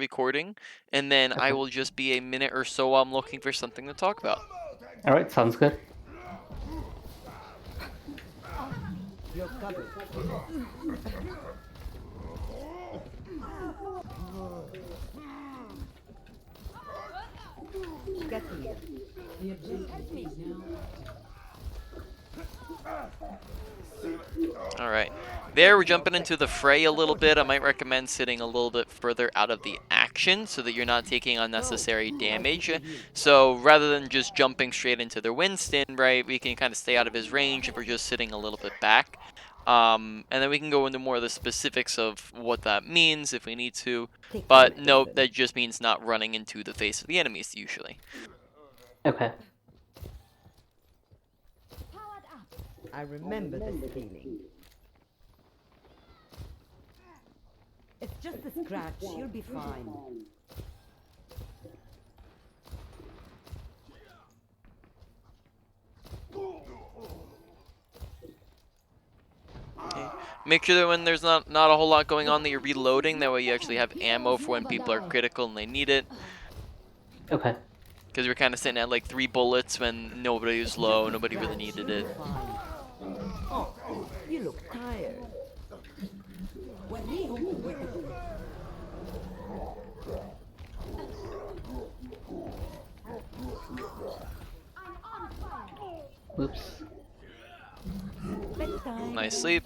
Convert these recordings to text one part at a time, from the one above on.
recording, and then I Okay. will just be a minute or so while I'm looking for something to talk about. All right, sounds good. You're covered. Get here. The objective is now. Alright, there we're jumping into the fray a little bit. I might recommend sitting a little bit further out of the action so that you're not taking unnecessary damage. So rather than just jumping straight into their Winston, right, we can kind of stay out of his range if we're just sitting a little bit back. And then we can go into more of the specifics of what that means if we need to. But note that just means not running into the face of the enemies usually. Okay. I remember this feeling. It's just a scratch. You'll be fine. Okay. Make sure that when there's not a whole lot going on that you're reloading, that way you actually have ammo for when people are critical and they need it. Okay. Because we're kind of sitting at like 3 bullets when nobody was low, nobody really needed it. Oh, you look tired. Whoops. Nice sleep.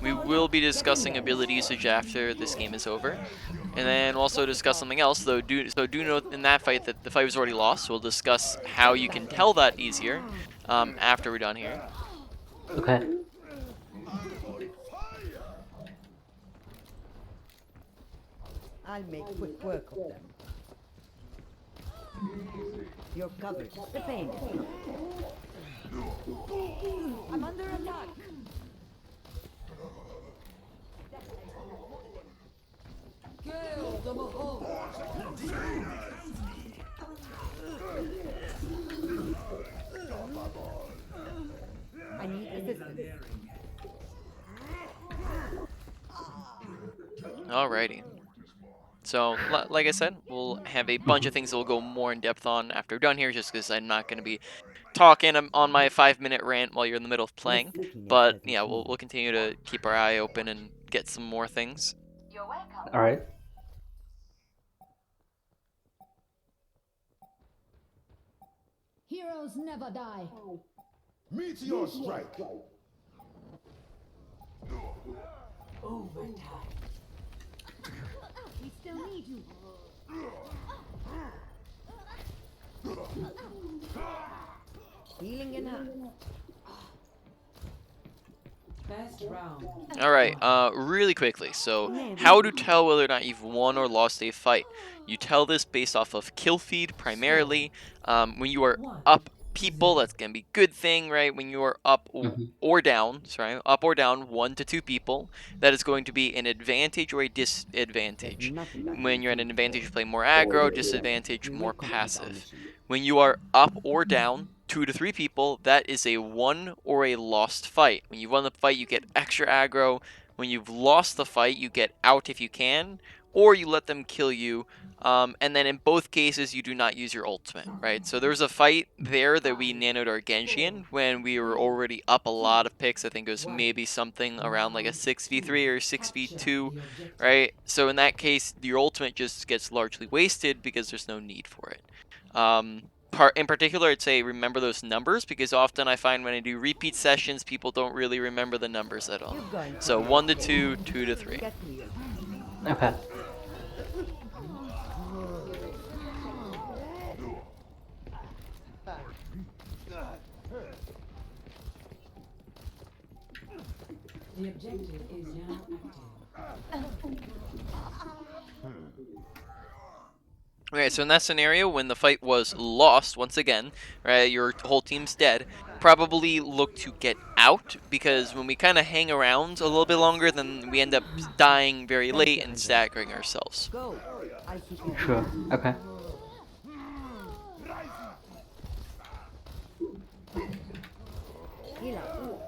We will be discussing ability usage after this game is over. And then we'll also discuss something else, though. Do note in that fight that the fight was already lost. We'll discuss how you can tell that easier after we're done here. Okay. I'll make quick work of them. You're covered. The pain is gone. I'm under attack. Kill the Mahal. I need assistance. Alrighty. So, like I said, we'll have a bunch of things that we'll go more in depth on after we're done here, just because I'm not going to be talking on my 5-minute rant while you're in the middle of playing. But yeah, we'll continue to keep our eye open and get some more things. All right. Heroes never die. Meteor strike. Overtime. We still need you. Healing enough. Best round. Alright, really quickly, so how to tell whether or not you've won or lost a fight. You tell this based off of kill feed primarily. When you are up people, that's going to be a good thing, right? When you are up or down, up or down 1 to 2 people, that is going to be an advantage or a disadvantage. When you're at an advantage, you play more aggro, disadvantage, more passive. When you are up or down 2 to 3 people, that is a won or a lost fight. When you won the fight, you get extra aggro. When you've lost the fight, you get out if you can, or you let them kill you. And then in both cases, you do not use your ultimate, right? So there was a fight there that we nanoed our Genshin when we were already up a lot of picks. I think it was maybe something around like a 6v3 or 6v2, right? So in that case, your ultimate just gets largely wasted because there's no need for it. In particular, I'd say remember those numbers, because often I find when I do repeat sessions, people don't really remember the numbers at all. So 1 to 2, 2 to 3. Okay. The objective is now active. Okay, so in that scenario, when the fight was lost, once again, right, your whole team's dead, probably look to get out, because when we kind of hang around a little bit longer, then we end up dying very late and staggering ourselves. Go. Sure. Okay. Heal up.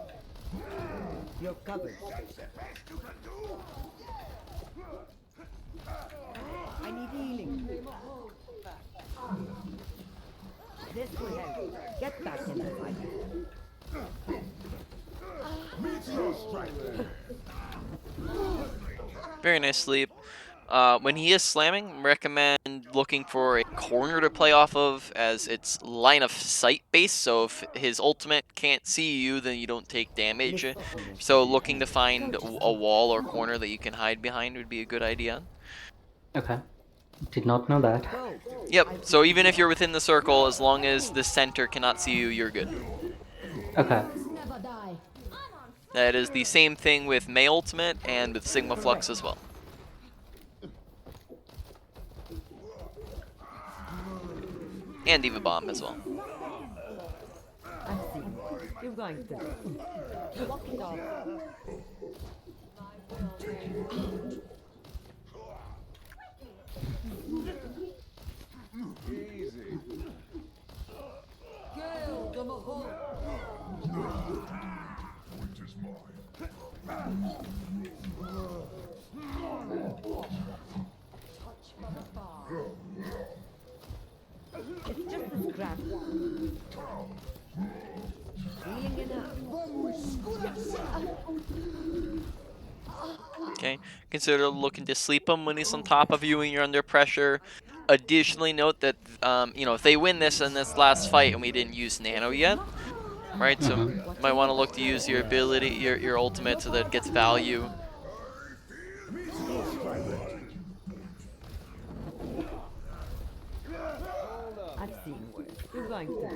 You're covered. I I need healing. This will help. Get back in the fight. Meteor strike. Very nice sleep. When he is slamming, recommend looking for a corner to play off of, as it's line of sight based, so if his ultimate can't see you, then you don't take damage. So looking to find a wall or corner that you can hide behind would be a good idea. Okay. Did not know that. Go. Yep, so even if you're within the circle, as long as the center cannot see you, you're good. Okay. Never die. That is the same thing with May ultimate and with Sigma Flux as well. And Diva Bomb as well. I see. You're going to. Walk it off. It's just a scrap. Healing enough. Okay, consider looking to sleep him when he's on top of you and you're under pressure. Additionally, note that if they win this in this last fight and we didn't use Nano yet, right? So you might want to look to use your ability, your ultimate, so that it gets value. I've seen worse. You're going to.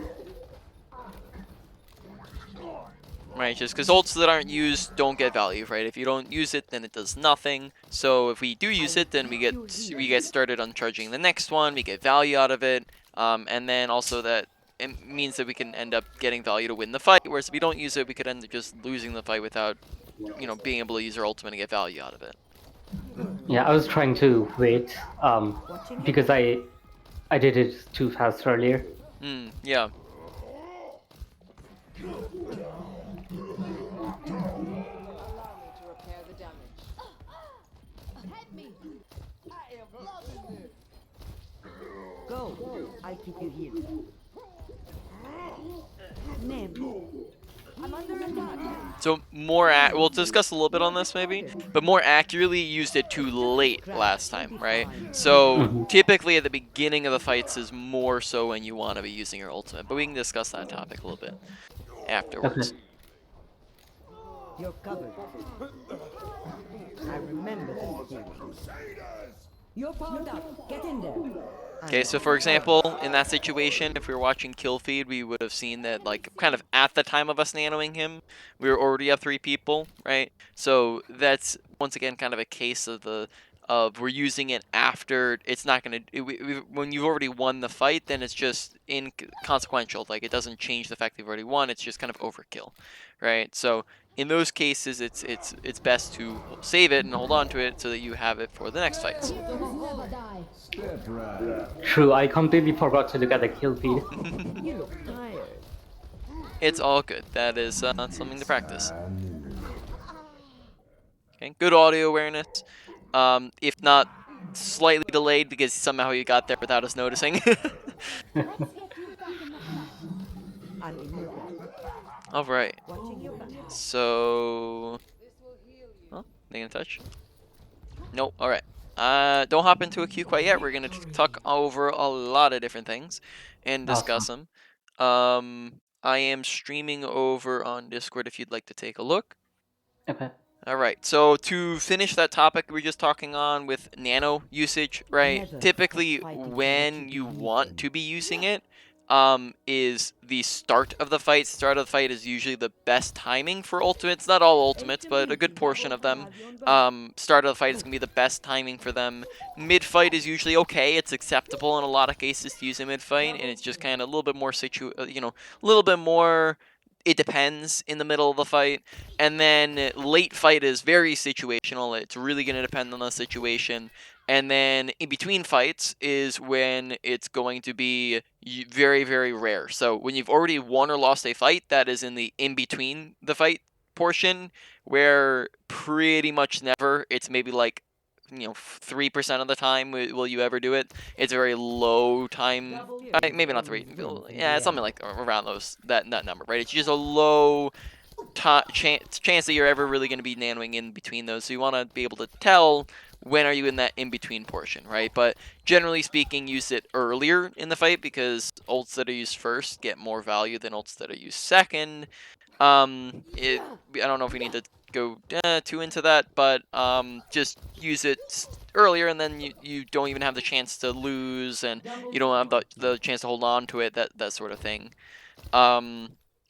Right, just because ults that aren't used don't get value, right? If you don't use it, then it does nothing. So if we do use it, then we get started on charging the next one. We get value out of it, and then also that it means that we can end up getting value to win the fight. Whereas if we don't use it, we could end up just losing the fight without, being able to use our ultimate and get value out of it. Yeah, I was trying to wait, because I did it too fast earlier. Yeah. Go. I'll keep you healed. Name. I'm under attack. So we'll discuss a little bit on this maybe, but more accurately used it too late last time, right? So typically at the beginning of the fights is more so when you want to be using your ultimate, but we can discuss that topic a little bit afterwards. Okay. You're covered. I remember this feeling. You're powered up. Get in there. Okay, so for example, in that situation, if we were watching kill feed, we would have seen that, like, kind of at the time of us nanoing him, we were already up 3 people, right? So that's once again kind of a case of we're using it after it's not gonna. When you've already won the fight, then it's just inconsequential. Like, it doesn't change the fact that you've already won. It's just kind of overkill, right? So in those cases, it's best to save it and hold on to it so that you have it for the next fights. Never die. True, I completely forgot to look at the kill feed. You look tired. It's all good. That is something to practice. Okay, good audio awareness. If not slightly delayed because somehow you got there without us noticing. I'm immune. All right. Watching your back. So, they gonna touch? Nope. All right. Don't hop into a queue quite yet. We're gonna talk over a lot of different things and discuss them. I am streaming over on Discord if you'd like to take a look. Okay. All right, so to finish that topic we were just talking on with nano usage, right? Never Typically, stop fighting when until you you want to be using it, is the start of the fight. Start of the fight is usually the best timing for ultimates. Not all ultimates, but a good portion of them. Start of the fight is gonna be the best timing for them. Mid fight is usually okay. It's acceptable in a lot of cases to use a mid fight, and it's just kind of a little bit more a little bit more. It depends in the middle of the fight. And then late fight is very situational. It's really going to depend on the situation. And then in between fights is when it's going to be very, very rare. So when you've already won or lost a fight, that is in the in between the fight portion, where pretty much never. It's maybe like 3% of the time will you ever do it. It's a very low time, maybe not 3, yeah, something like around that number, right? It's just a low chance that you're ever really going to be nanoing in between those. So you want to be able to tell when are you in that in-between portion, right? But generally speaking, use it earlier in the fight because ults that are used first get more value than ults that are used second. I don't know if we need to go too into that, but just use it earlier, and then you don't even have the chance to lose, and you don't have the chance to hold on to it, that sort of thing.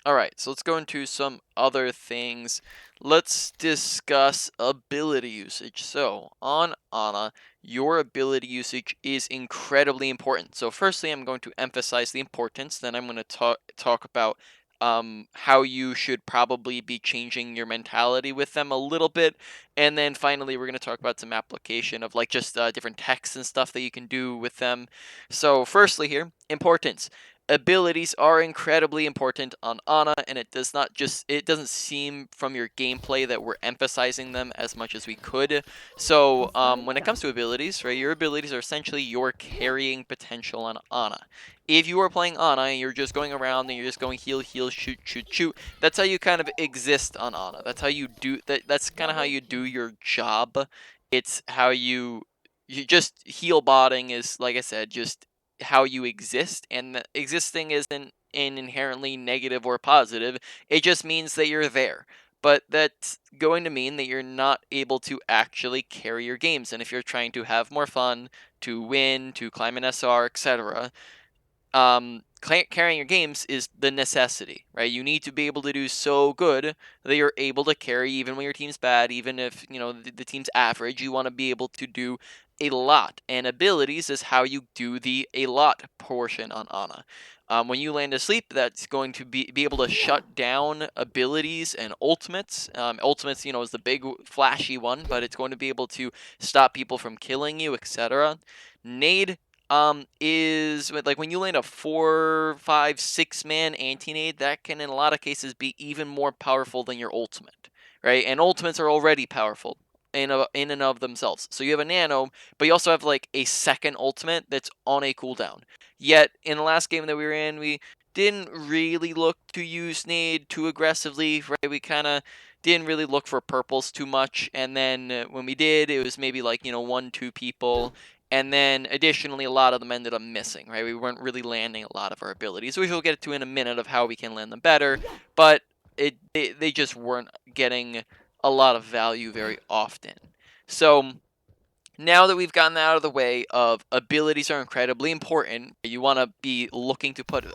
Alright, so let's go into some other things. Let's discuss ability usage. So, on Ana, your ability usage is incredibly important. So firstly, I'm going to emphasize the importance, then I'm going to talk about how you should probably be changing your mentality with them a little bit, and then finally we're going to talk about some application of like just different texts and stuff that you can do with them. So firstly here, importance. Abilities are incredibly important on Ana, and it doesn't seem from your gameplay that we're emphasizing them as much as we could. So when it comes to abilities, right, your abilities are essentially your carrying potential on Ana. If you are playing Ana and you're just going around and you're just going heal, heal, shoot, shoot, shoot, that's how you kind of exist on Ana. That's how you do that's kind of how you do your job. It's how you just heal botting is, like I said, just how you exist, and existing isn't an inherently negative or positive. It just means that you're there. But that's going to mean that you're not able to actually carry your games. And if you're trying to have more fun, to win, to climb an SR, etc., carrying your games is the necessity, right? You need to be able to do so good that you're able to carry even when your team's bad, even if, the team's average. You want to be able to do a lot, and abilities is how you do the a lot portion on Ana. When you land asleep, that's going to be able to shut down abilities and ultimates. Ultimates, is the big flashy one, but it's going to be able to stop people from killing you, etc. Nade is like when you land a 4, 5, 6-man anti-nade, that can in a lot of cases be even more powerful than your ultimate, right? And ultimates are already powerful in and of themselves. So you have a nano, but you also have like a second ultimate that's on a cooldown. Yet in the last game that we were in, we didn't really look to use nade too aggressively, right? We kind of didn't really look for purples too much, and then when we did, it was maybe like 1, 2 people. And then additionally, a lot of them ended up missing, right? We weren't really landing a lot of our abilities, which we'll get to in a minute of how we can land them better. But they just weren't getting a lot of value very often. So now that we've gotten that out of the way of abilities are incredibly important, you want to be looking to put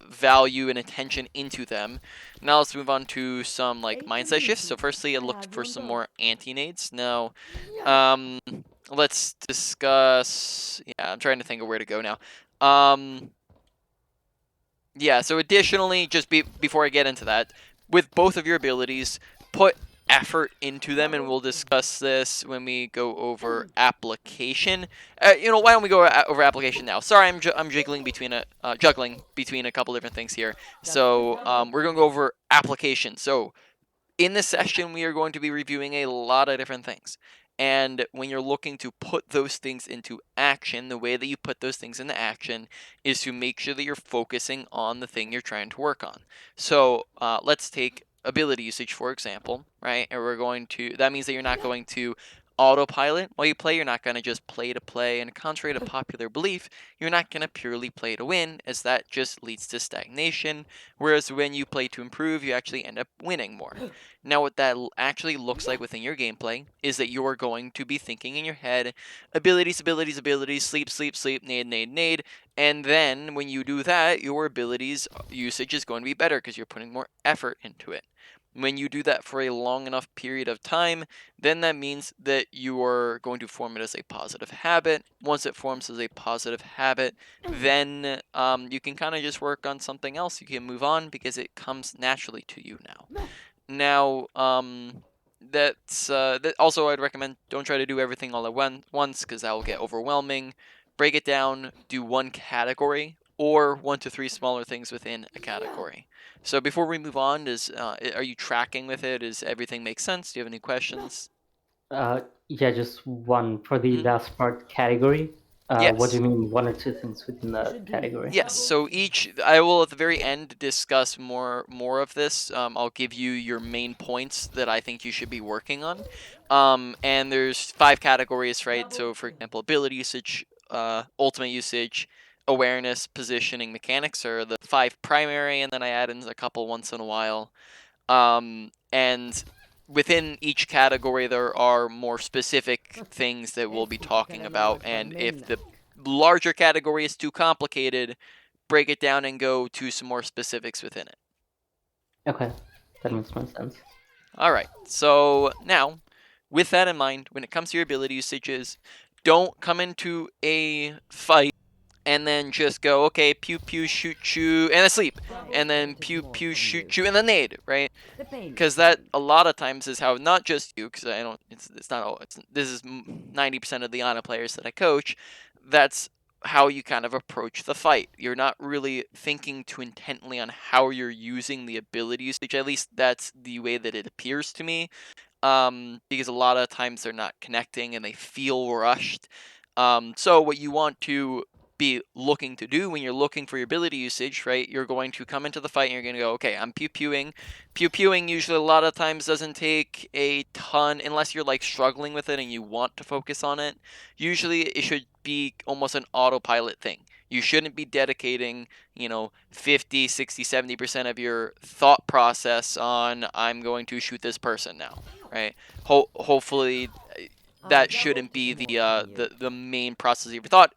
value and attention into them. Now let's move on to some like mindset shifts. So firstly, I looked for some more anti-nades. Now, let's discuss. Yeah, I'm trying to think of where to go now. Yeah. So additionally, just before I get into that, with both of your abilities, put effort into them, and we'll discuss this when we go over application. Why don't we go over application now? Sorry, I'm juggling between a couple different things here. So we're gonna go over application. So in this session, we are going to be reviewing a lot of different things. And when you're looking to put those things into action, the way that you put those things into action is to make sure that you're focusing on the thing you're trying to work on. So let's take ability usage, for example, right? And that means that you're not going to autopilot while you play. You're not going to just play to play. And contrary to popular belief, you're not going to purely play to win, as that just leads to stagnation. Whereas when you play to improve, you actually end up winning more. Now, what that actually looks like within your gameplay is that you're going to be thinking in your head, abilities, abilities, abilities, sleep, sleep, sleep, nade, nade, nade. And then when you do that, your abilities usage is going to be better because you're putting more effort into it. When you do that for a long enough period of time, then that means that you are going to form it as a positive habit. Once it forms as a positive habit, then you can kind of just work on something else. You can move on because it comes naturally to you now. Now, that also I'd recommend don't try to do everything all at once because that will get overwhelming. Break it down, do one category or 1 to 3 smaller things within a category. So before we move on, are you tracking with it? Does everything make sense? Do you have any questions? Yeah, just one for the Mhm. last part category. What do Yes. you mean one or two things within the category? Yes, so I will at the very end discuss more of this. I'll give you your main points that I think you should be working on. And there's 5 categories, right? So for example, ability usage, ultimate usage, awareness, positioning, mechanics are the 5 primary, and then I add in a couple once in a while. And within each category, there are more specific things that we'll be talking about, and if the larger category is too complicated, break it down and go to some more specifics within it. Okay, that makes more sense. Alright, so now, with that in mind, when it comes to your ability usages, don't come into a fight and then just go, okay, pew pew shoot shoot, and then sleep, and then pew pew shoot shoot, and then nade, right? Because that a lot of times is how, not just you, because I don't, it's not all, this is 90% of the Ana players that I coach. That's how you kind of approach the fight. You're not really thinking too intently on how you're using the ability usage. At least that's the way that it appears to me. Because a lot of times they're not connecting and they feel rushed. So what you want to be looking to do when you're looking for your ability usage, right? You're going to come into the fight and you're going to go, okay, I'm pew-pewing. Pew-pewing usually a lot of times doesn't take a ton, unless you're like struggling with it and you want to focus on it. Usually it should be almost an autopilot thing. You shouldn't be dedicating, 50, 60, 70% of your thought process on, I'm going to shoot this person now, right? Hopefully that shouldn't be the main process of your thought.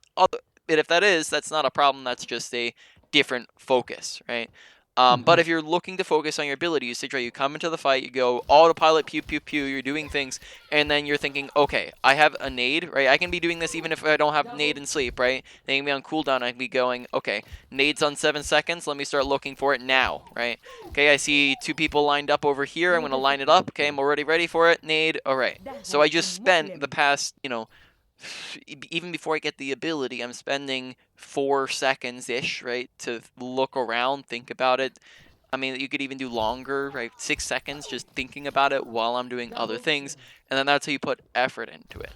But if that is, that's not a problem. That's just a different focus, right? But if you're looking to focus on your ability usage, right, you come into the fight, you go autopilot, pew, pew, pew, you're doing things, and then you're thinking, okay, I have a nade, right? I can be doing this even if I don't have nade in sleep, right? They can be on cooldown, I can be going, okay, nade's on 7 seconds, let me start looking for it now, right? Okay, I see 2 people lined up over here, I'm going to line it up, okay, I'm already ready for it, nade, alright. So I just spent the past, even before I get the ability, I'm spending 4 seconds-ish, right, to look around, think about it. I mean, you could even do longer, right, 6 seconds just thinking about it while I'm doing other things, and then that's how you put effort into it.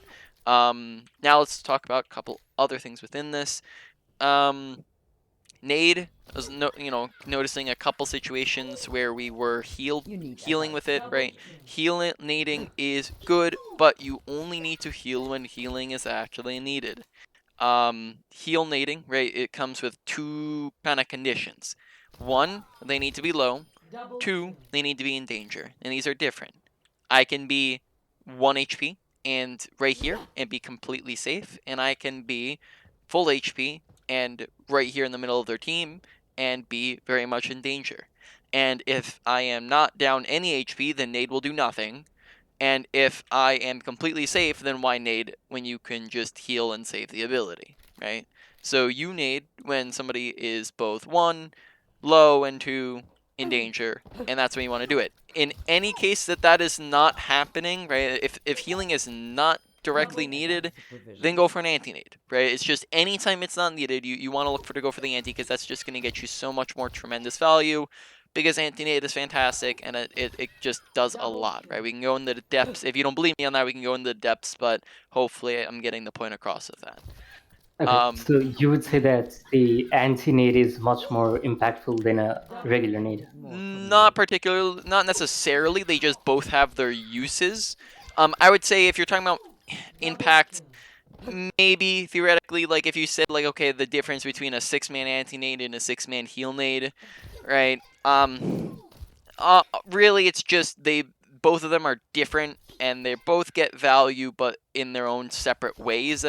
Now let's talk about a couple other things within this. Nade, I was noticing a couple situations where we were healing with it, right? Nading is good, but you only need to heal when healing is actually needed. Heal nading, right? It comes with 2 kind of conditions. 1, they need to be low. 2, they need to be in danger, and these are different. I can be 1 HP and right here and be completely safe, and I can be full HP and right here in the middle of their team and be very much in danger. And if I am not down any HP, then nade will do nothing. And if I am completely safe, then why nade when you can just heal and save the ability, right? So you nade when somebody is both 1, low, and 2, in danger, and that's when you want to do it. In any case that is not happening, right, if healing is not directly needed, then go for an anti-nade, right? It's just anytime it's not needed, you want to look to go for the anti, because that's just going to get you so much more tremendous value, because anti-nade is fantastic, and it just does a lot, right? We can go into the depths. If you don't believe me on that, we can go into the depths, but hopefully I'm getting the point across of that. Okay, so you would say that the anti-nade is much more impactful than a regular nade? Not particularly, not necessarily. They just both have their uses. I would say if you're talking about impact, maybe theoretically, like if you said like, okay, the difference between a 6-man anti-nade and a 6-man heal nade, right? Really, it's just both of them are different, and they both get value, but in their own separate ways.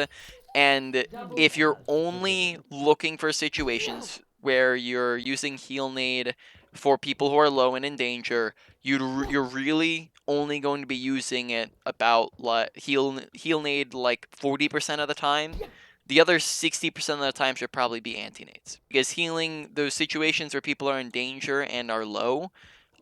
And if you're only looking for situations where you're using heal nade for people who are low and in danger, you're really only going to be using it about like heal nade like 40% of the time. The other 60% of the time should probably be anti-nades, because healing those situations where people are in danger and are low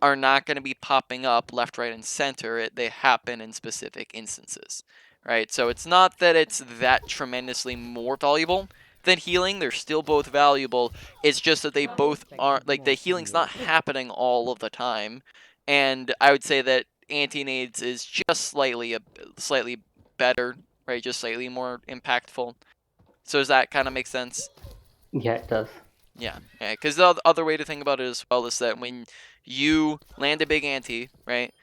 are not going to be popping up left, right, and center. They happen in specific instances, right? So it's not that it's that tremendously more valuable than healing. They're still both valuable. It's just that they both are, like, the healing's not happening all of the time. And I would say that anti-nades is just slightly better, right? Just slightly more impactful. So does that kind of make sense? Yeah, it does. Yeah, because the other way to think about it as well is that when you land a big anti, right,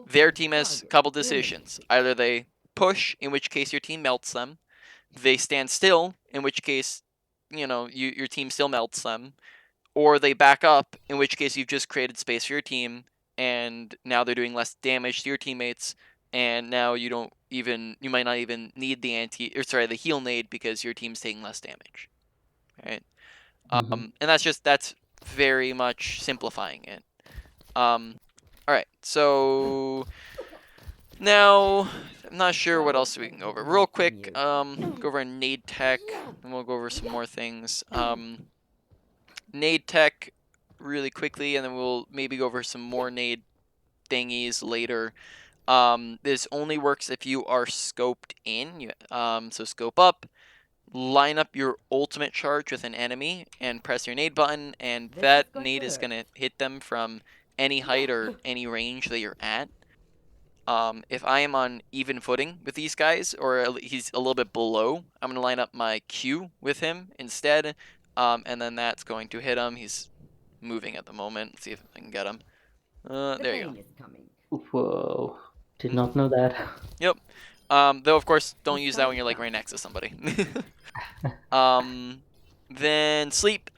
their team has a couple decisions. Either they push, in which case your team melts them. They stand still, in which case, your team still melts them. Or they back up, in which case you've just created space for your team, and now they're doing less damage to your teammates, and now you might not even need the heal nade because your team's taking less damage, right? And that's very much simplifying it. All right, so now I'm not sure what else we can go over. Real quick, go over Nadetech, and we'll go over some more things. Nadetech really quickly, and then we'll maybe go over some more nade thingies later. This only works if you are scoped in. So scope up, line up your ultimate charge with an enemy, and press your nade button, and that nade is gonna hit them from any height or any range that you're at. If I am on even footing with these guys, or he's a little bit below, I'm gonna line up my Q with him instead, and then that's going to hit him. He's moving at the moment. Let's see if I can get him. There you go. Whoa. Did not know that. Yep. Though of course, don't use that when you're like right next to somebody. Then sleep.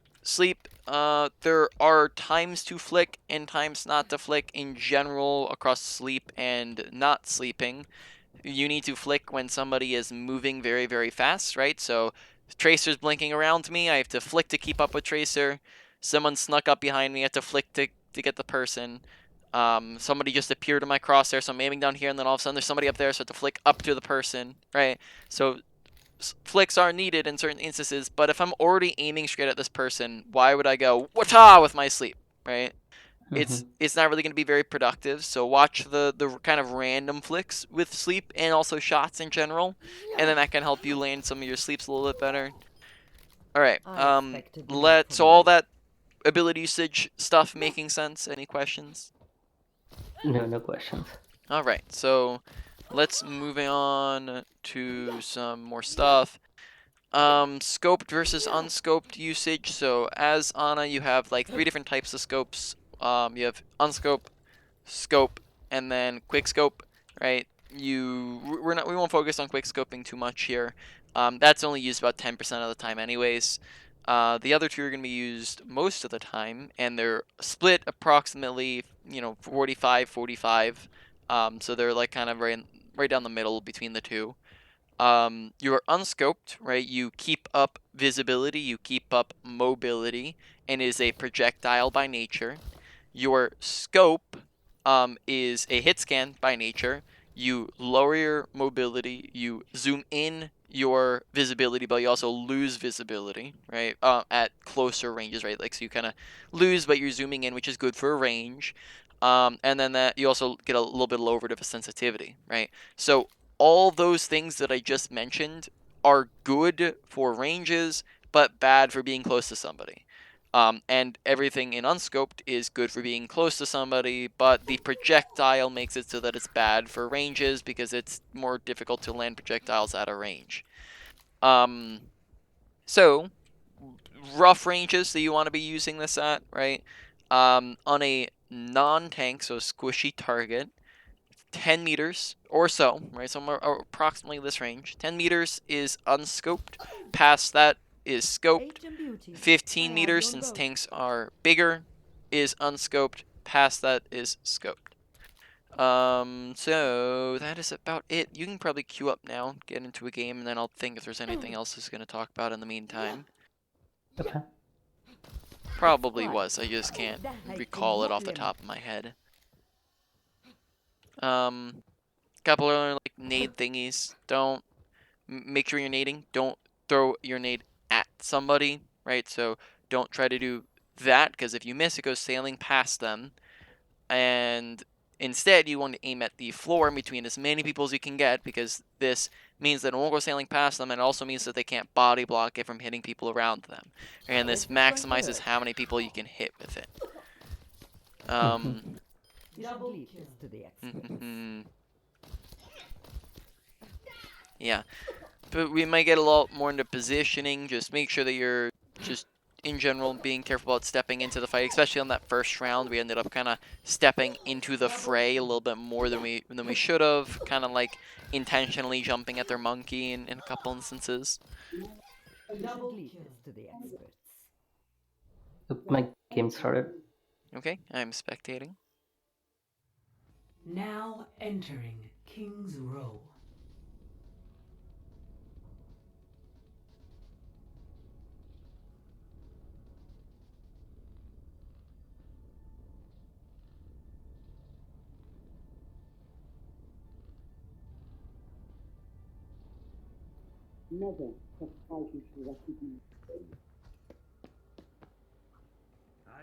There are times to flick and times not to flick in general across sleep and not sleeping. You need to flick when somebody is moving very, very fast, right? So Tracer's blinking around me. I have to flick to keep up with Tracer. Someone snuck up behind me. I have to flick to get the person. Somebody just appeared in my crosshair, so I'm aiming down here, and then all of a sudden there's somebody up there, so I have to flick up to the person, right? So flicks are needed in certain instances, but if I'm already aiming straight at this person, why would I go wata with my sleep, right? It's not really going to be very productive. So watch the kind of random flicks with sleep and also shots in general, and then that can help you land some of your sleeps a little bit better. All right. So all that ability usage stuff making sense? Any questions? No questions. All right. So let's move on to some more stuff. Scoped versus unscoped usage. So as Ana, you have like 3 different types of scopes. You have unscope, scope, and then quick scope, right? We won't focus on quick scoping too much here. That's only used about 10% of the time anyways. The other 2 are going to be used most of the time, and they're split approximately, 45-45. So they're like kind of right down the middle between the 2. You're unscoped, right? You keep up visibility, you keep up mobility, and is a projectile by nature. Your scope is a hit scan by nature. You lower your mobility, you zoom in your visibility, but you also lose visibility, right? At closer ranges, right? Like, so you kind of lose, but you're zooming in, which is good for a range. And then that you also get a little bit lower of a sensitivity, right? So all those things that I just mentioned are good for ranges, but bad for being close to somebody. And everything in unscoped is good for being close to somebody, but the projectile makes it so that it's bad for ranges because it's more difficult to land projectiles at a range. So rough ranges that you want to be using this at, right? On a non-tank, so squishy target, 10 meters or so, right? Somewhere approximately this range. 10 meters is unscoped. Past that is scoped. 15 meters, since tanks are bigger, is unscoped. Past that is scoped. So that is about it. You can probably queue up now, get into a game, and then I'll think if there's anything else that's going to talk about in the meantime. Okay. Probably was. I just can't recall it off the top of my head. Couple other like nade thingies. Don't make sure you're nading. Don't throw your nade at somebody, right? So don't try to do that, because if you miss, it goes sailing past them. And instead, you want to aim at the floor in between as many people as you can get, because this means that it won't go sailing past them, and it also means that they can't body block it from hitting people around them. And this maximizes how many people you can hit with it. Double kills to the experts. Yeah, but we might get a lot more into positioning. Just make sure that you're just in general being careful about stepping into the fight, especially on that first round. We ended up kind of stepping into the fray a little bit more than we should have, kind of like intentionally jumping at their monkey in a couple instances. Double kills to the experts. My game started. Okay, I'm spectating. Now entering King's Row. I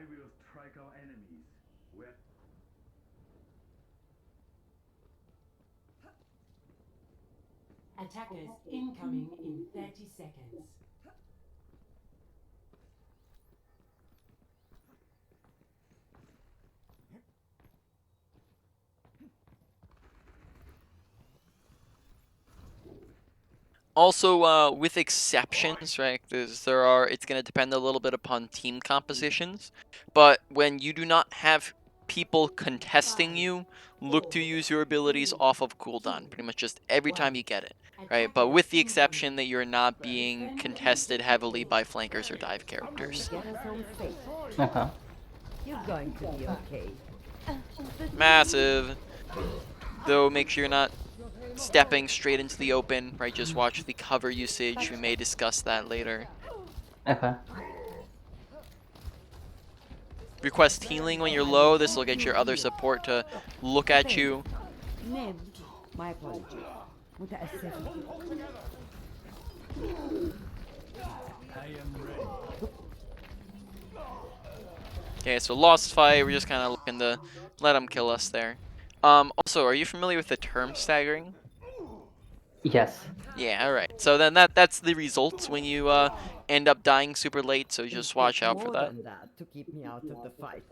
will strike our enemies where Attackers incoming in 30 seconds. Also, with exceptions, right? It's going to depend a little bit upon team compositions. But when you do not have people contesting you, look to use your abilities off of cooldown, pretty much just every time you get it, right? But with the exception that you're not being contested heavily by flankers or dive characters. Get us home safe. Uh-huh. You're going to be okay. Massive. Though make sure you're not stepping straight into the open, right? Just watch the cover usage. We may discuss that later. Okay. Request healing when you're low. This will get your other support to look at you. Name. My apologies. متأسف. I am ready. Okay, so lost fight. We're just kind of looking to let them kill us there. Also, are you familiar with the term staggering? Yes. Yeah, alright. So then that's the results when you end up dying super late, so just watch out for More that. than that to keep me out of the fight.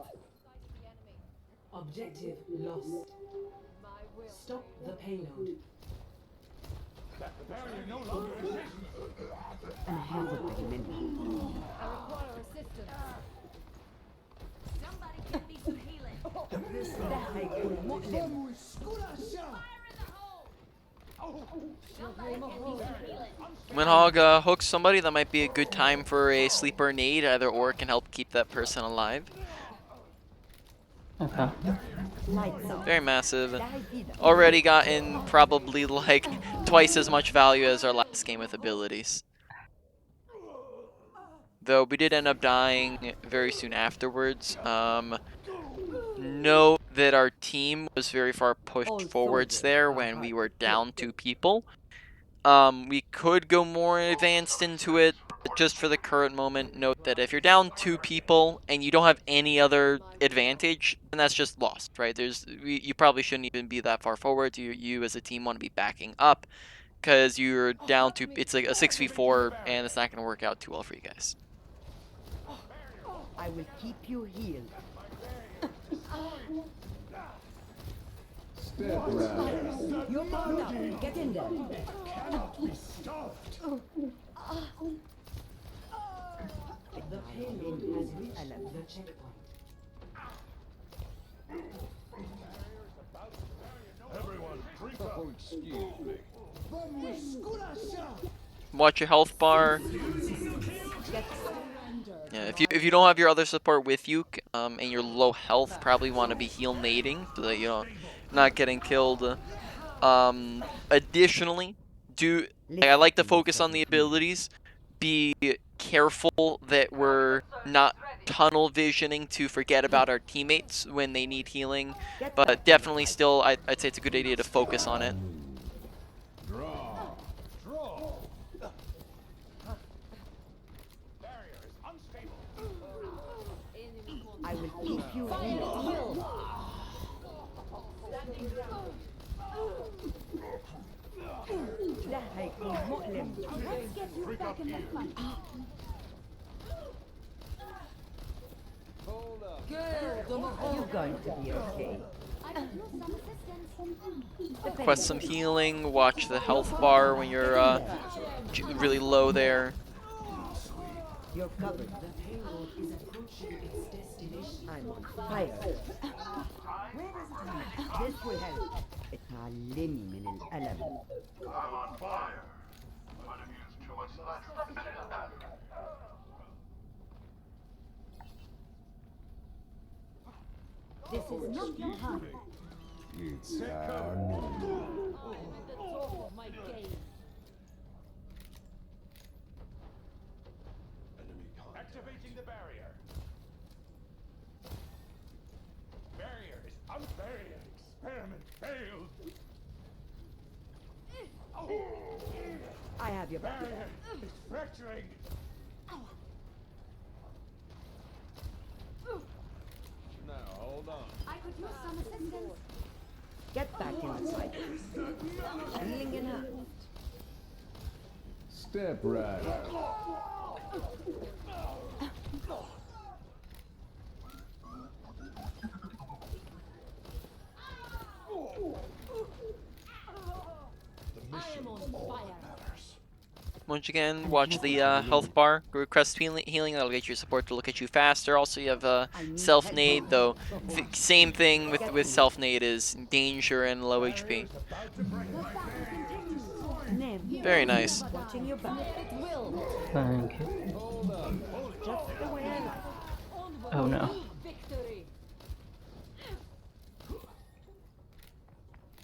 Objective lost. Stop the payload. أنا هاخد بالي منه. ده هيكون مؤلم. When Hog hooks somebody, that might be a good time for a sleeper nade. Either or can help keep that person alive. Okay. Lights out. Very massive. ده هيفيدك. Already gotten probably like twice as much value as our last game with abilities. Though we did end up dying very soon afterwards. Note that our team was very far pushed forwards there when we were down 2 people. We could go more advanced into it, but just for the current moment, note that if you're down 2 people and you don't have any other advantage, then that's just lost, right? You probably shouldn't even be that far forward. You as a team want to be backing up, because you're down to, it's like a 6v4, and it's not going to work out too well for you guys. I will keep you healed. You're powered up. Get in there. Cannot be stopped. The payload has reached the checkpoint. Everyone, creep up. Watch your health bar. Yeah, if you don't have your other support with you, and you're low health, probably want to be heal nading so that you're not getting killed. Additionally, I like to focus on the abilities. Be careful that we're not tunnel visioning to forget about our teammates when they need healing, but definitely still, I'd say it's a good idea to focus on it. I will keep you healed. ده هيكون مؤلم. Let's get you back in the fight. You're going to be okay. Some assistance. Request some healing. Watch the health bar when you're really low there. You're covered. The payload is approaching its destination. I'm on fire. This will help. اتعلمي من الألم. I'm on fire. Might have used too much nitrogen. This is not your time. It's time. Activating the barrier. Barrier is unburied. Experiment failed. I have your back. Barrier is fracturing. Now hold on. I could use some assistance. Get back in the fight. Healing in hand. Step right up. Once again, watch the health bar. Request healing. That'll get your support to look at you faster. Also, you have self-nade, though. Same thing with self-nade is danger and low HP. Very nice. Watching your back. Thank you. Just the way I like. Oh no.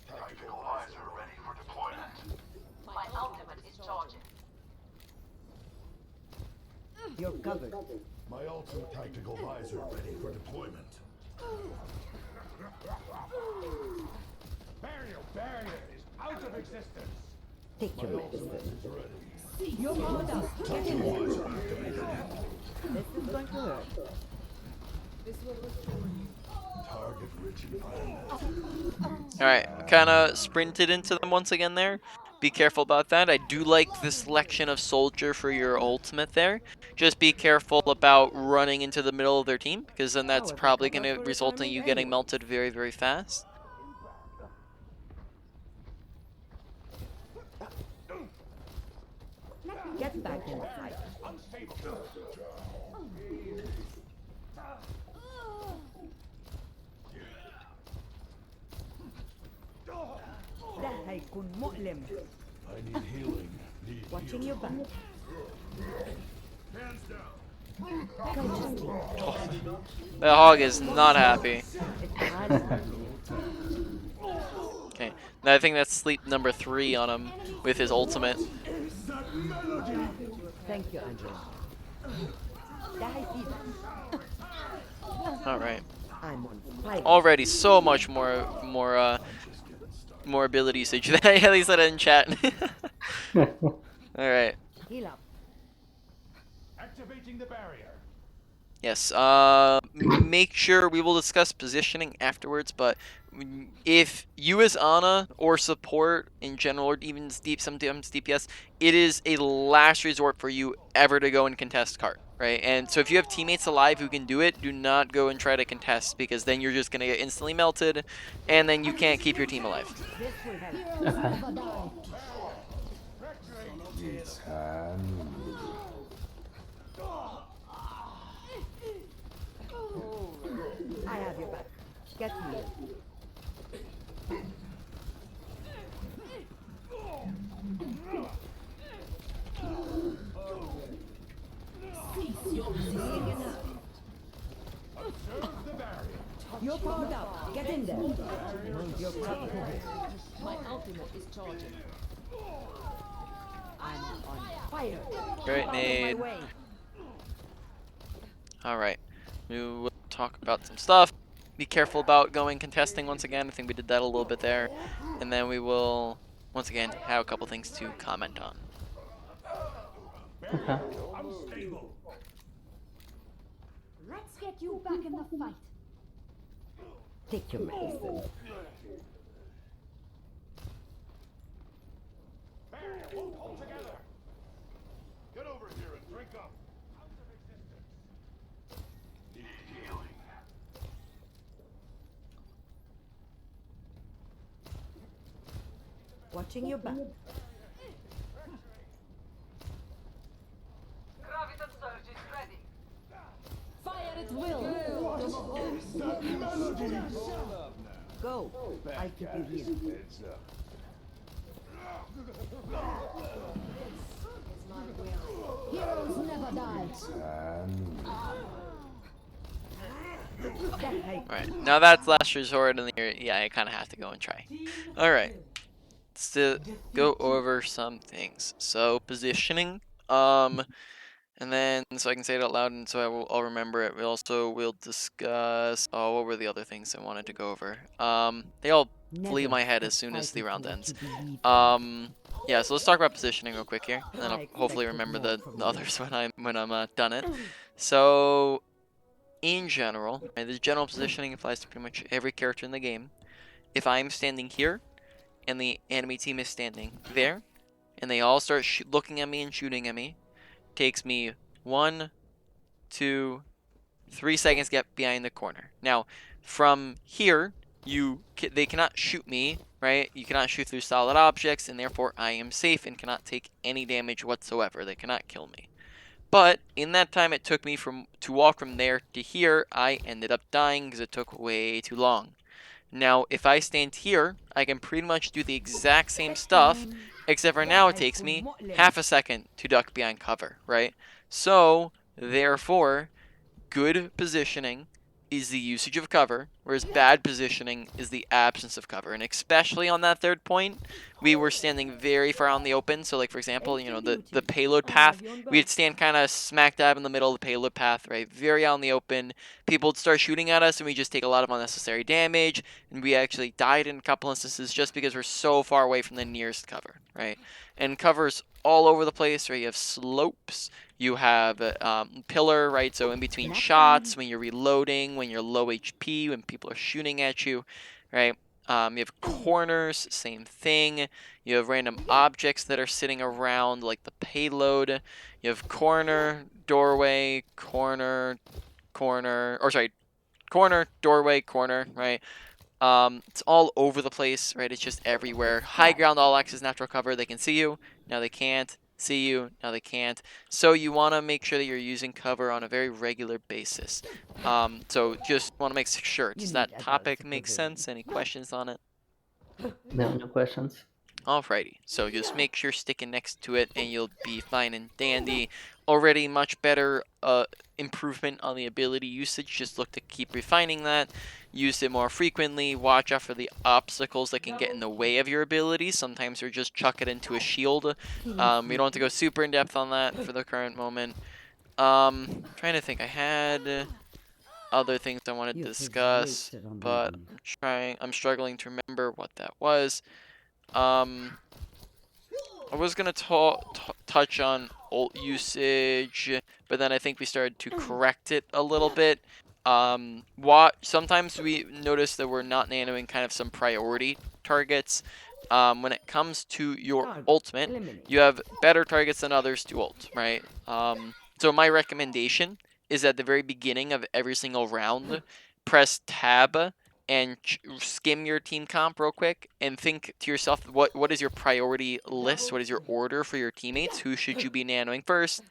Tactical visor ready for deployment. My ultimate is charging. You're covered. My ultimate tactical visor ready for deployment. Barrier is out of existence. Take your medicine. You're powered up. Get in there. This is going to hurt. Target rich environment. Alright, kind of sprinted into them once again there. Be careful about that. I do like the selection of soldier for your ultimate there. Just be careful about running into the middle of their team, because then that's probably going to result in you getting melted very, very fast. Get back in the fight. ده هيكون مؤلم. I need healing. Watching your back. Hands down. The hog is not happy. اتعلم. Okay, now I think that's sleep number 3 on him with his ultimate. Thank you, Angela. ده هيفيدك. Alright. I'm on fire. Already so much more ability usage than I at least said in chat. Alright. Heal up. Activating the barrier. Yes, make sure we will discuss positioning afterwards, but if you as Ana or support in general, or even sometimes DPS, it is a last resort for you ever to go and contest cart, right? And so if you have teammates alive who can do it, do not go and try to contest, because then you're just going to get instantly melted, and then you can't keep your team alive. This will help. Okay. It's time. I have your back. Get me. You're powered up. Get in there. You're covered. My ultimate is charging. I'm on fire. Great My nade. way. Alright, we will talk about some stuff. Be careful about going contesting once again. I think we did that a little bit there. And then we will, once again, have a couple things to comment on. Okay. Unstable. Let's get you back in the fight. Take your medicine. Barrier won't hold together. Get over here and drink up. Out of existence. Need healing. Watching your back. Fire at will. Go. I'll keep you here. Heads up. Heroes never die. And Alright, now that's last resort, and yeah, I kind of have to go and try. Alright, let's go over some things. So, positioning, and then, so I can say it out loud, and so I'll remember it. We also will discuss, oh, what were the other things I wanted to go over? They all leave my head as soon as the round ends. Yeah, so let's talk about positioning real quick here, and then I'll hopefully remember the others when I'm done it. So, in general, right, the general positioning applies to pretty much every character in the game. If I'm standing here, and the enemy team is standing there, and they all start looking at me and shooting at me, takes me 1, 2, 3 seconds to get behind the corner. Now, from here, they cannot shoot me, right? You cannot shoot through solid objects, and therefore I am safe and cannot take any damage whatsoever. They cannot kill me. But in that time it took me to walk from there to here, I ended up dying because it took way too long. Now, if I stand here, I can pretty much do the exact same stuff, except for now it takes me half a second to duck behind cover, right? So, therefore, good positioning is the usage of cover, whereas bad positioning is the absence of cover. And especially on that third point, we were standing very far out in the open. So like, for example, you know, the payload path, we'd stand kind of smack dab in the middle of the payload path, right? Very out in the open. People would start shooting at us and we just take a lot of unnecessary damage. And we actually died in a couple instances just because we're so far away from the nearest cover, right? And cover's all over the place, right? You have slopes, you have pillar, right? So in between shots, when you're reloading, when you're low HP, when people are shooting at you, right? You have corners, same thing. You have random objects that are sitting around, like the payload. You have corner, doorway, corner, corner, doorway, corner, right? It's all over the place, right? It's just everywhere. High ground, all access, natural cover. They can see you. Now they can't. See you. Now they can't. So you want to make sure that you're using cover on a very regular basis. So just want to make sure. Does that topic make sense? Any questions on it? No questions. Alrighty, so just make sure sticking next to it and you'll be fine and dandy. Already much better improvement on the ability usage. Just look to keep refining that. Use it more frequently. Watch out for the obstacles that can get in the way of your abilities. Sometimes you're just chuck it into a shield. We don't have to go super in depth on that for the current moment. Trying to think, I had other things I wanted to discuss, but I'm struggling to remember what that was. I was gonna touch on ult usage, but then I think we started to correct it a little bit. Sometimes we notice that we're not nanoing kind of some priority targets. When it comes to your ultimate, you have better targets than others to ult, right? So my recommendation is at the very beginning of every single round, press tab and skim your team comp real quick and think to yourself, what is your priority list? What is your order for your teammates? Who should you be nanoing first?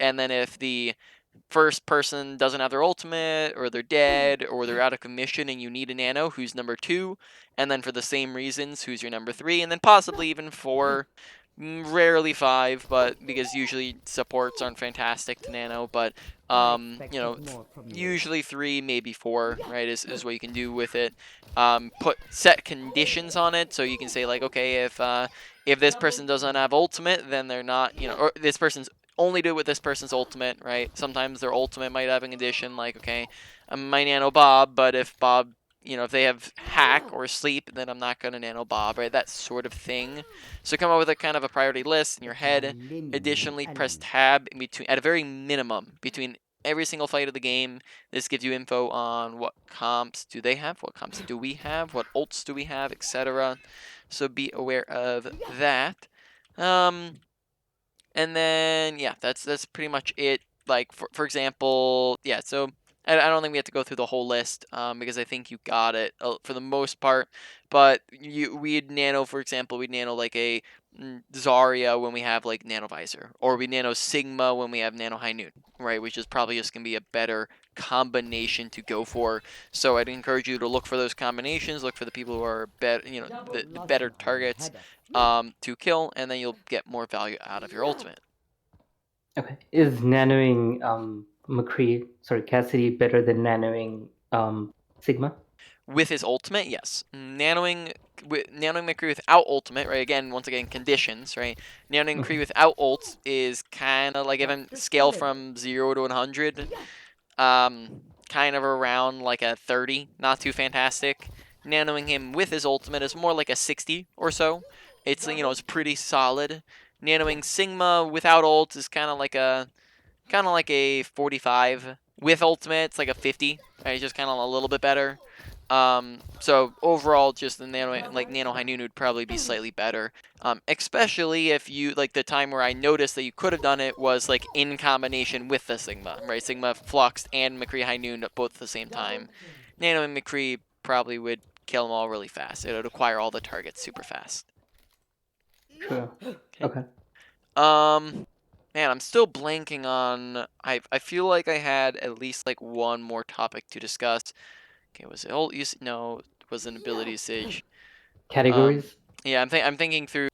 And then if the first person doesn't have their ultimate, or they're dead, or they're out of commission and you need a nano, who's number 2? And then for the same reasons, who's your number 3? And then possibly even 4. Rarely 5, but because usually supports aren't fantastic to nano, but you know, usually 3, maybe 4, right, is what you can do with it. Set conditions on it, so you can say like, okay, if this person doesn't have ultimate, then they're not, you know, or this person's only do it with this person's ultimate, right? Sometimes their ultimate might have an condition like, okay, I'm my nano Bob, but if Bob, you know, if they have hack or sleep, then I'm not going to nano Bob, right? That sort of thing. So come up with a kind of a priority list in your head. Additionally, press tab in between, at a very minimum, between every single fight of the game. This gives you info on what comps do they have, what comps do we have, what ults do we have, etc. So be aware of that. And then, yeah, that's pretty much it. Like, for example, yeah, so I don't think we have to go through the whole list because I think you got it for the most part. But we'd nano, for example, we'd nano like a Zarya when we have like Nano Visor, or we nano Sigma when we have Nano High Noon, right? Which is probably just gonna be a better combination to go for. So I'd encourage you to look for those combinations, look for the people who are better, you know, the better targets to kill, and then you'll get more value out of your ultimate. Okay. Is nanoing Cassidy better than nanoing Sigma? With his ultimate, yes. Nanoing McCree without ultimate, right? Once again, conditions, right? Nanoing McCree without ult is kind of like if I scale from 0 to 100, kind of around like a 30, not too fantastic. Nanoing him with his ultimate is more like a 60 or so. It's, you know, it's pretty solid. Nanoing Sigma without ult is kind of like a 45. With ultimate, it's like a 50. Right? It's just kind of a little bit better. So overall, just the Nano High Noon would probably be slightly better. Especially if you, like the time where I noticed that you could have done it was like in combination with the Sigma, right? Sigma Fluxed and McCree High Noon both at the same time. Nano and McCree probably would kill them all really fast. It would acquire all the targets super fast. True. Okay. Man, I'm still blanking on. I feel like I had at least like one more topic to discuss. Okay, was it ult use? No, it was an ability usage. Categories? Yeah, I'm thinking through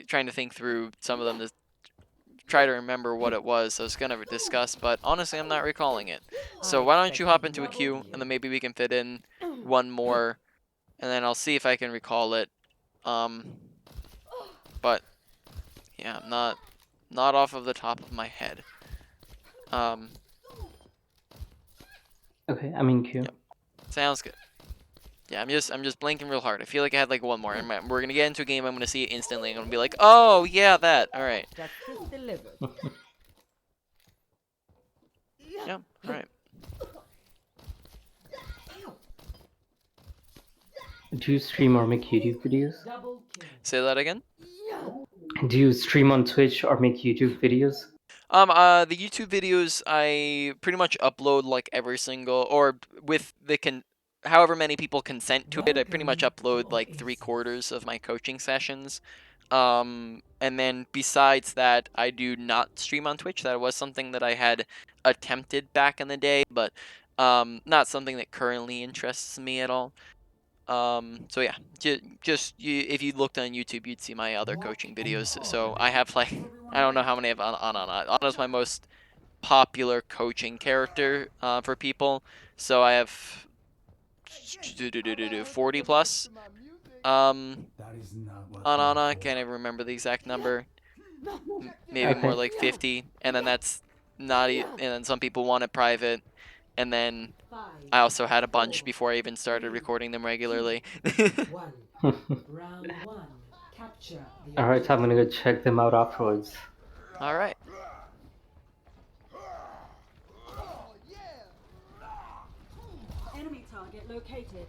trying to think through some of them to try to remember what it was I was gonna discuss, but honestly, I'm not recalling it. So why don't you hop into a queue, and then maybe we can fit in one more, and then I'll see if I can recall it. But yeah, I'm not off of the top of my head. Okay, I'm in queue. Yep. Sounds good. Yeah, I'm just blanking real hard. I feel like I had like one more. And we're gonna get into a game. I'm gonna see it instantly. I'm gonna be like, oh yeah, that. All right. Justice delivered. Yeah. All right. Do you stream or make YouTube videos? Say that again. Do you stream on Twitch or make YouTube videos? The YouTube videos I pretty much upload like every single, or with the however many people consent to it, I pretty much upload like 3/4 of my coaching sessions. And then besides that, I do not stream on Twitch. That was something that I had attempted back in the day, but not something that currently interests me at all. So yeah, if you looked on YouTube, you'd see my other coaching videos. So I have like, I don't know how many I have on Anna. Anna's my most popular coaching character for people. So I have 40 plus on Anna. I can't even remember the exact number. Maybe more like 50, and then that's not. And then some people want it private, and then I also had a bunch before I even started recording them regularly. Alright, I'm gonna go check them out afterwards. Alright. Enemy target located.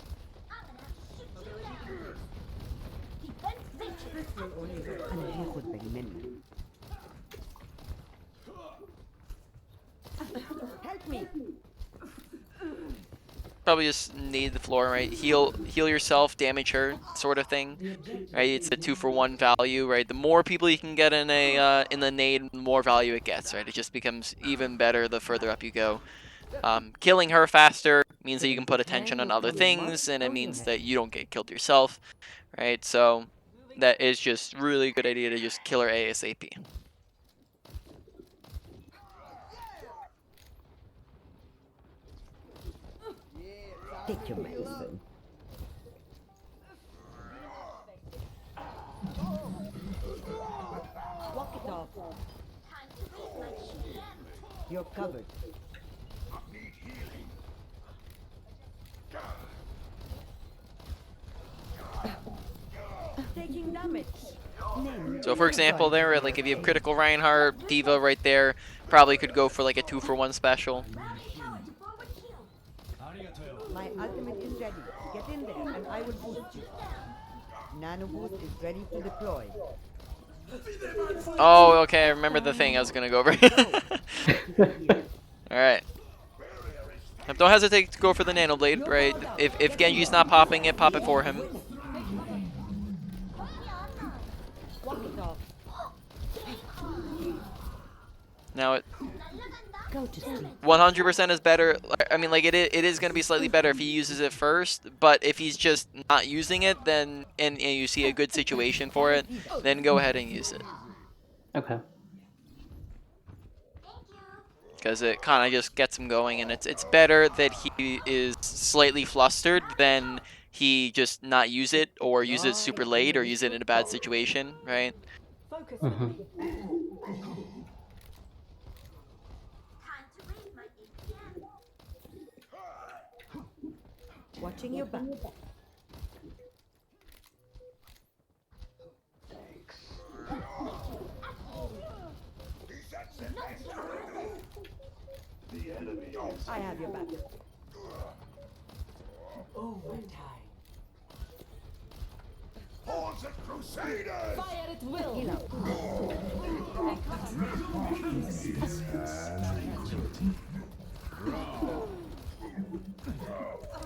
This will only work. أنا هاخد بالي منك. Help me. Probably just need the floor, right? Heal yourself, damage her, sort of thing. Right? It's a 2-for-1 value, right? The more people you can get in the nade, the more value it gets, right? It just becomes even better the further up you go. Killing her faster means that you can put attention on other things, and it means that you don't get killed yourself, right? So that is just really good idea to just kill her ASAP. Take your medicine. Walk it off. You're covered. Taking damage. So for example there, like if you have critical Reinhardt, Diva right there, probably could go for like a 2-for-1 special. My ultimate is ready. Get in there and I will boost you. Nano boost is ready to deploy. Oh, okay, I remember the thing I was gonna go over. Alright. Yep. don't hesitate to go for the Nano Blade, right? If Genji's not popping it, pop it for him. Walk it off. Now it Go to sleep. 100% is better. I mean, like, it is going to be slightly better if he uses it first, but if he's just not using it, then, and you see a good situation for it, then go ahead and use it. Okay. Because it kind of just gets him going, and it's better that he is slightly flustered than he just not use it, or use it super late, or use it in a bad situation, right? Focus. Mm-hmm. Watching your back. I have your back. Overtime. Hordes of Crusaders! Fire at will. Heal out.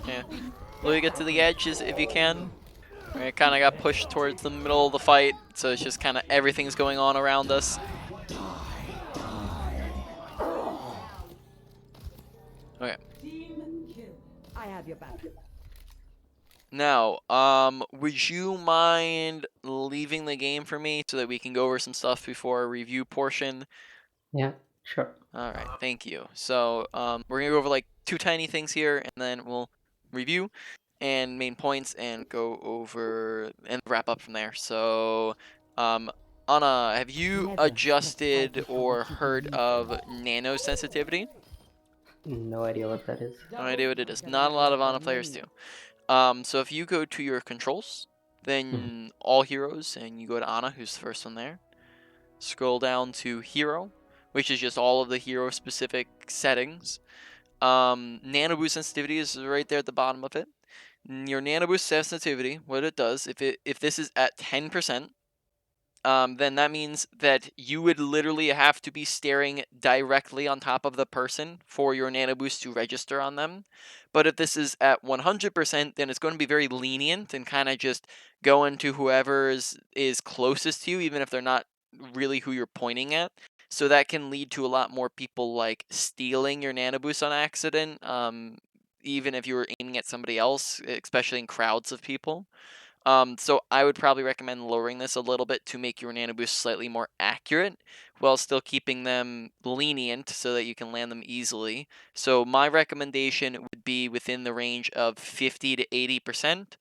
Yeah. Will you get to the edges if you can? It kind of got pushed towards the middle of the fight, so it's just kind of everything's going on around us. Okay. Team kill. I have your back. Now, would you mind leaving the game for me so that we can go over some stuff before our review portion? Yeah, sure. All right, thank you. So, we're gonna go over like 2 tiny things here, and then we'll review and main points and go over and wrap up from there. So, Anna, have you Never stop adjusted fighting or for what you heard believe of nano sensitivity? No idea what that is. No idea what it is. Not a lot of Ana players do. So if you go to your controls, then all heroes, and you go to Ana, who's the first one there. Scroll down to hero, which is just all of the hero specific settings. Nano boost sensitivity is right there at the bottom of it. Your nano boost sensitivity, what it does, if this is at 10%, then that means that you would literally have to be staring directly on top of the person for your nano boost to register on them. But if this is at 100%, then it's going to be very lenient and kind of just go into whoever is closest to you, even if they're not really who you're pointing at. So that can lead to a lot more people like stealing your nano boost on accident, even if you were aiming at somebody else, especially in crowds of people. So I would probably recommend lowering this a little bit to make your nano boost slightly more accurate while still keeping them lenient so that you can land them easily. So my recommendation would be within the range of 50 to 80%.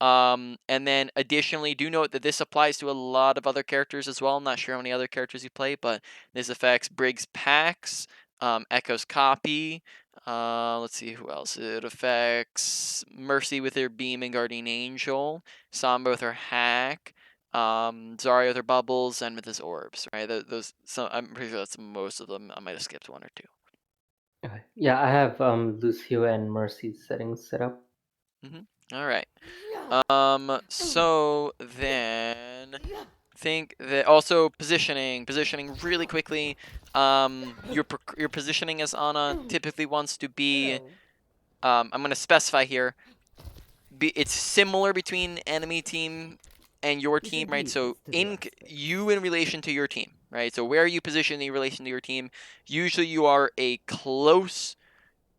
And then additionally, do note that this applies to a lot of other characters as well. I'm not sure how many other characters you play, but this affects Briggs Pax, Echo's Copy. Let's see who else. It affects Mercy with her Beam and Guardian Angel, Samba with her Hack, Zarya with her Bubbles, and with his Orbs. Right? Those. So I'm pretty sure that's most of them. I might have skipped 1 or 2. Okay. Yeah, I have Lucio and Mercy's settings set up. All right. So then think that also positioning really quickly. Your positioning as Ana typically wants to be. I'm gonna specify here. It's similar between enemy team and your team, right? So you in relation to your team, right? So where are you positioned in relation to your team? Usually you are a close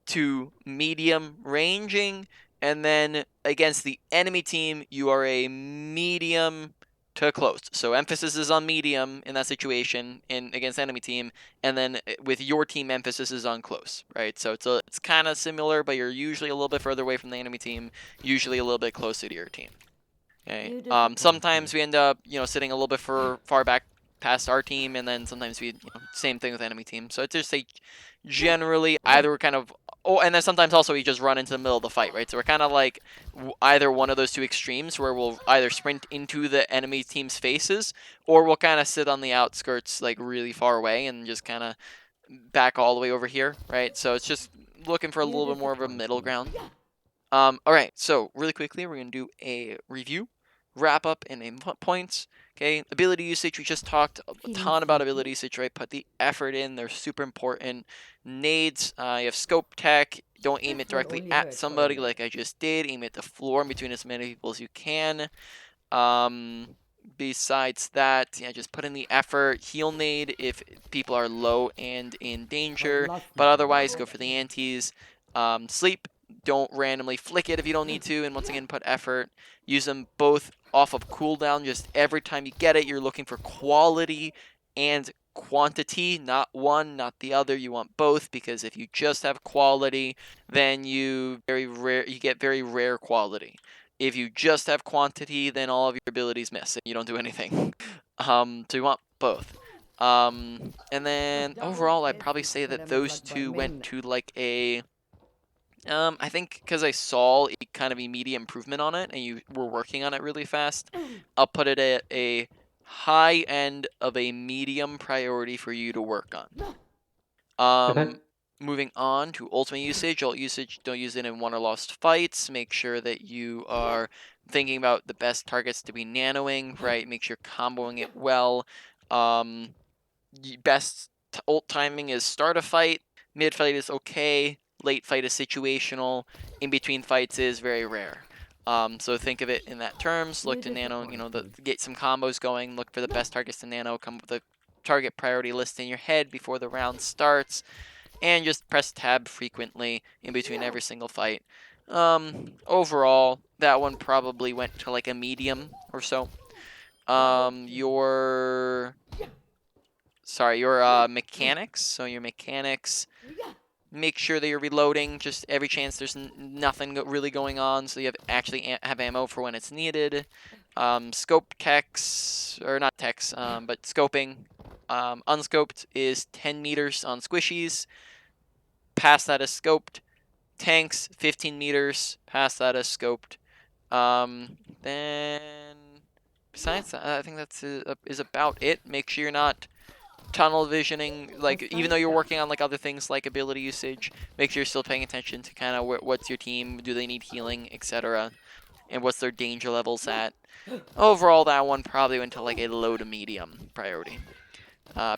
to medium ranging, and then against the enemy team, you are a medium to close. So emphasis is on medium in that situation in against enemy team, and then with your team, emphasis is on close, right? So it's kind of similar, but you're usually a little bit further away from the enemy team, usually a little bit closer to your team. Okay. Sometimes we end up, sitting a little bit far back past our team, and then sometimes we, same thing with enemy team. So it's just like generally either we're kind of, and then sometimes also we just run into the middle of the fight, right? So we're kind of like either one of those two extremes where we'll either sprint into the enemy team's faces, or we'll kind of sit on the outskirts like really far away and just kind of back all the way over here, right? So it's just looking for a little bit more of a middle ground. All right, so really quickly, we're going to do a review, wrap up, and main points. Okay, ability usage, we just talked a ton about ability usage, right? Put the effort in, they're super important. Nades, you have scope tech, Don't aim it This will directly only at hurt for a somebody minute. like I just did. Aim it at the floor in between as many people as you can. Um, Besides that, yeah, just put in the effort. Heal nade if people are low and in danger, but otherwise go for the antis. Sleep. Don't randomly flick it if you don't need to, and once again, put effort. Use them both off of cooldown. Just every time you get it, you're looking for quality and quantity, not one, not the other. You want both, because if you just have quality, then you get very rare quality. If you just have quantity, then all of your abilities miss and you don't do anything. So you want both. And then overall, I'd probably say that those two went to like a I think because I saw a kind of immediate improvement on it and you were working on it really fast, I'll put it at a high end of a medium priority for you to work on. Okay. Moving on to ultimate usage. Ult usage, don't use it in won or lost fights. Make sure that you are thinking about the best targets to be nanoing, right? Make sure comboing it well. Best ult timing is start a fight, mid fight is okay, late fight is situational, in between fights is very rare. So think of it in that terms. Look to nano, get some combos going. Look for the best targets to nano. Come up with a target priority list in your head before the round starts, and just press tab frequently in between every single fight. Overall, that one probably went to like a medium or so. Your mechanics. So your mechanics, make sure that you're reloading just every chance there's nothing really going on, so you have ammo for when it's needed. Scope techs, or not techs, but scoping. Unscoped is 10 meters on squishies. Past that is scoped. Tanks, 15 meters. Past that is scoped. Then besides that, I think that's is about it. Make sure you're not tunnel visioning, like even though you're working on like other things like ability usage, make sure you're still paying attention to kind of what's your team, do they need healing, etc., and what's their danger levels at. Overall, that one probably went to like a low to medium priority.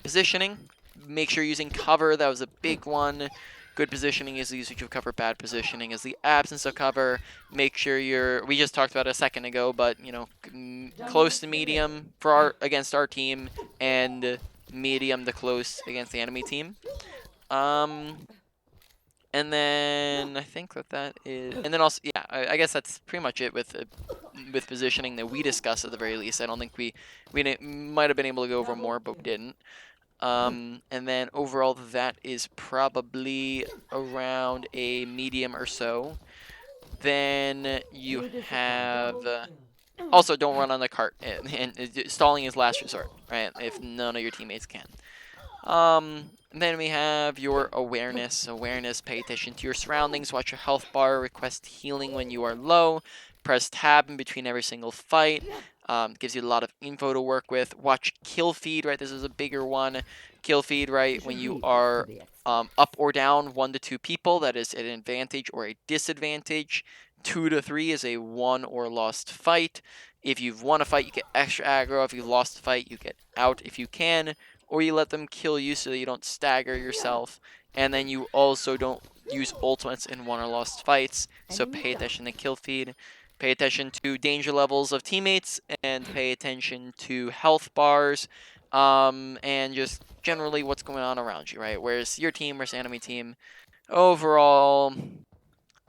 Positioning, make sure you're using cover. That was a big one. Good positioning is the usage of cover. Bad positioning is the absence of cover. Make sure we just talked about it a second ago, but close to medium for against our team, and medium to close against the enemy team. And then I think that is, and then also, yeah, I guess that's pretty much it with positioning that we discussed at the very least. I don't think we might have been able to go over more, but we didn't. And then overall, that is probably around a medium or so. Then you have also, don't run on the cart, and stalling is last resort, right? If none of your teammates can. Then we have your awareness. Awareness, pay attention to your surroundings, watch your health bar, request healing when you are low, press tab in between every single fight. Gives you a lot of info to work with. Watch kill feed, right? This is a bigger one. Kill feed, right? When you are up or down 1 to 2 people, that is an advantage or a disadvantage. 2 to 3 is a won or lost fight. If you've won a fight, you get extra aggro. If you've lost a fight, you get out if you can, or you let them kill you so that you don't stagger yourself. And then you also don't use ultimates in won or lost fights, so pay attention to kill feed. Pay attention to danger levels of teammates, and pay attention to health bars, and just generally what's going on around you, right? Where's your team versus enemy team? Overall,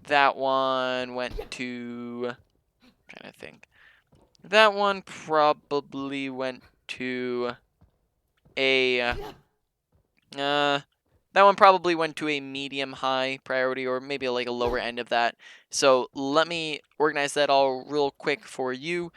that one went to, I'm trying to think. That one probably went to a that one probably went to a medium-high priority, or maybe like a lower end of that. So let me organize that all real quick for you.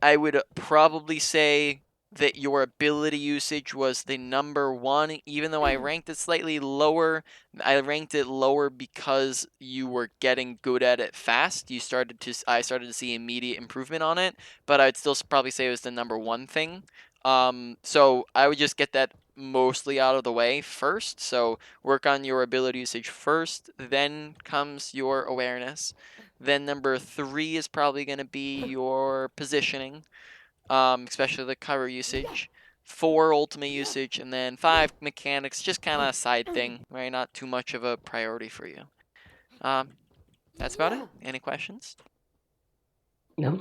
I would probably say that your ability usage was the number 1, even though I ranked it slightly lower. I ranked it lower because you were getting good at it fast. I started to see immediate improvement on it, but I'd still probably say it was the number 1 thing. So I would just get that mostly out of the way first. So work on your ability usage first, then comes your awareness. Then number 3 is probably going to be your positioning, especially the cover usage. 4 ultimate usage, and then 5 mechanics, just kind of a side thing, right? Not too much of a priority for you. That's about it. Any questions? No,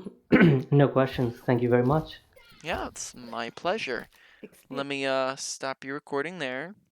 no questions. Thank you very much. Yeah, it's my pleasure. Explain. Let me stop your recording there.